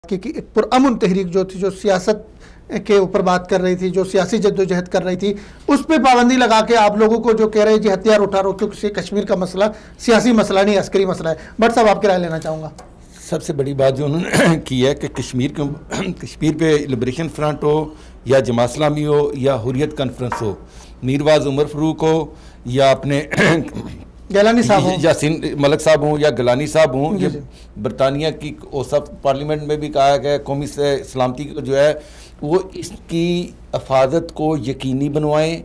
کہ ایک پرامن تحریک جو تھی، جو سیاست کے اوپر بات کر رہی تھی، جو سیاسی جدوجہد کر رہی تھی، اس پہ پابندی لگا کے آپ لوگوں کو جو کہہ رہے ہیں جی ہتھیار اٹھا رہو، کیونکہ کشمیر کا مسئلہ سیاسی مسئلہ نہیں، عسکری مسئلہ ہے۔ بٹ صاحب آپ کی رائے لینا چاہوں گا۔ سب سے بڑی بات جو انہوں نے کی ہے کہ کشمیر پہ لبریشن فرنٹ ہو یا جماعت اسلامی ہو یا حریت کانفرنس ہو، میرواز عمر فاروق ہو یا اپنے گیلانی صاحب ہوں یا ملک صاحب ہوں یا گیلانی صاحب ہوں، یہ برطانیہ کی اوسط پارلیمنٹ میں بھی کہا کہ قومی سلامتی جو ہے وہ اس کی حفاظت کو یقینی بنوائیں۔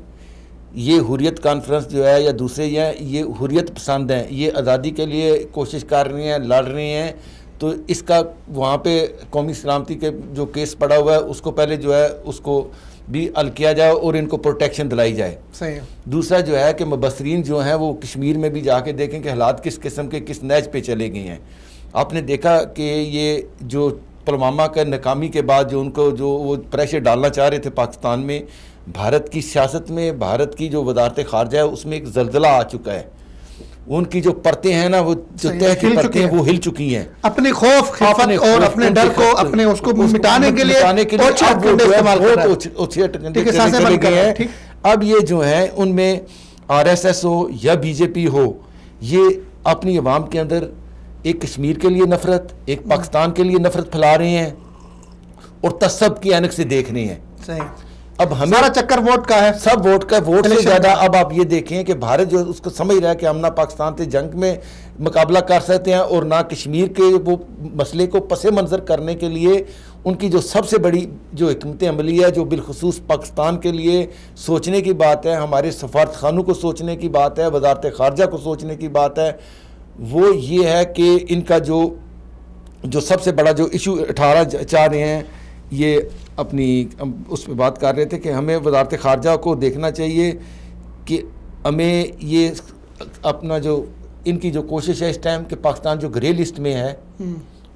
یہ حریت کانفرنس جو ہے یا دوسرے یہ حریت پسند ہیں، یہ آزادی کے لیے کوشش کر رہے ہیں، لڑ رہے ہیں، تو اس کا وہاں پہ قومی سلامتی کے جو کیس پڑا ہوا ہے اس کو پہلے جو ہے اس کو بھی حل کیا جائے اور ان کو پروٹیکشن دلائی جائے۔ صحیح۔ دوسرا جو ہے کہ مبصرین جو ہیں وہ کشمیر میں بھی جا کے دیکھیں کہ حالات کس قسم کے کس نیج پہ چلے گئے ہیں۔ آپ نے دیکھا کہ یہ جو پلوامہ کا ناکامی کے بعد جو ان کو جو وہ پریشر ڈالنا چاہ رہے تھے پاکستان میں، بھارت کی سیاست میں، بھارت کی جو وزارت خارجہ ہے اس میں ایک زلزلہ آ چکا ہے۔ ان کی جو پرتیں ہیں نا، وہ جو طے کی پرتیں ہیں وہ ہل چکی ہیں۔ اپنے خوف خفت اور اپنے ڈر کو اپنے اس کو مٹانے کے لیے اب یہ جو ہے ان میں آر ایس ایس ہو یا بی جے پی ہو، یہ اپنی عوام کے اندر ایک کشمیر کے لیے نفرت، ایک پاکستان کے لیے نفرت پھیلا رہے ہیں اور تعصب کی عینک سے دیکھ رہے ہیں۔ صحیح۔ اب ہمارا چکر ووٹ کا ہے، سب ووٹ کا، ووٹ سے زیادہ اب آپ یہ دیکھیں کہ بھارت جو اس کو سمجھ رہا ہے کہ ہم نہ پاکستان سے جنگ میں مقابلہ کر سکتے ہیں اور نہ کشمیر کے وہ مسئلے کو پس منظر کرنے کے لیے ان کی جو سب سے بڑی جو حکمت عملی ہے، جو بالخصوص پاکستان کے لیے سوچنے کی بات ہے، ہمارے سفارت خانوں کو سوچنے کی بات ہے، وزارت خارجہ کو سوچنے کی بات ہے، وہ یہ ہے کہ ان کا جو سب سے بڑا جو ایشو اٹھارہ چاہ رہے ہیں، یہ اپنی اس پہ بات کر رہے تھے کہ ہمیں وزارت خارجہ کو دیکھنا چاہیے کہ ہمیں یہ اپنا جو ان کی جو کوشش ہے اس ٹائم کہ پاکستان جو گرے لسٹ میں ہے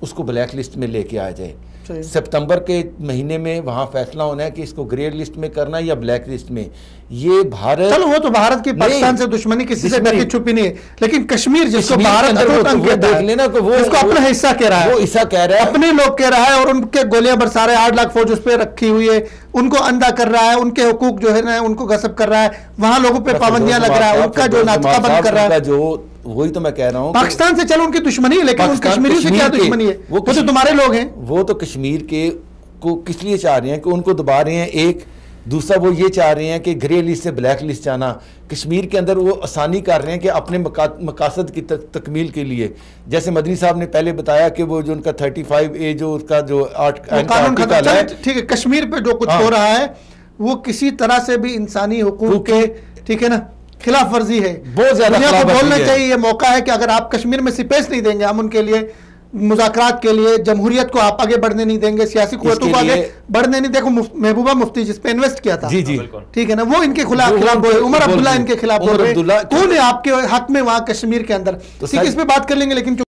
اس کو بلیک لسٹ میں لے کے آ جائے۔ سپتمبر کے مہینے میں وہاں فیصلہ ہونا ہے کہ اس کو گرے لسٹ میں کرنا ہے یا بلیک لسٹ میں۔ یہ بھارت، چلو وہ تو بھارت کی پاکستان سے دشمنی کسی سے ڈر کی چھپی نہیں ہے، لیکن کشمیر جس کو بھارت اس کو اپنا حصہ کہہ رہا ہے، وہ حصہ کہہ رہا ہے، اپنے لوگ کہہ رہا ہے، اور ان کے گولیاں برسا رہے ہیں، 8 لاکھ فوج اس پہ رکھی ہوئی ہے، ان کو اندھا کر رہا ہے، ان کے حقوق جو ہے نا ان کو غصب کر رہا ہے، وہاں لوگوں پہ پابندیاں لگ رہا ہے، ان کا جو ناطقہ بند کر رہا ہے، وہی تو میں کہہ رہا ہوں پاکستان سے چلو ان کی دشمنی ہے، لیکن ان کشمیریوں سے کیا دشمنی ہے؟ وہ تو تمہارے لوگ ہیں۔ وہ تو کشمیر کے کو کس لیے چاہ رہے ہیں کہ ان کو دبا رہے ہیں، ایک دوسرا وہ یہ چاہ رہے ہیں کہ گرے لسٹ سے بلیک لسٹ جانا، کشمیر کے اندر وہ آسانی کر رہے ہیں کہ اپنے مقاصد کی تکمیل کے لیے، جیسے مدنی صاحب نے پہلے بتایا کہ وہ جو ان کا 35A جو اس کا جو آرٹیکل ہے، ٹھیک ہے، کشمیر پہ جو کچھ ہو رہا ہے وہ کسی طرح سے بھی انسانی حقوق کے، ٹھیک ہے نا، خلاف ورزی ہے۔ بہت زیادہ دنیا کو بولنا چاہیے، یہ موقع ہے کہ اگر آپ کشمیر میں سپیس نہیں دیں گے، ہم ان کے لیے مذاکرات کے لیے، جمہوریت کو آپ آگے بڑھنے نہیں دیں گے، سیاسی قوتوں کو آگے بڑھنے نہیں۔ دیکھو محبوبہ مفتی جس پہ انویسٹ کیا تھا، ٹھیک ہے نا، وہ ان کے خلاف بول رہے، عمر عبداللہ ان کے خلاف بول رہے، کون ہے آپ کے حق میں وہاں کشمیر کے اندر؟ اس پہ بات کر لیں گے، لیکن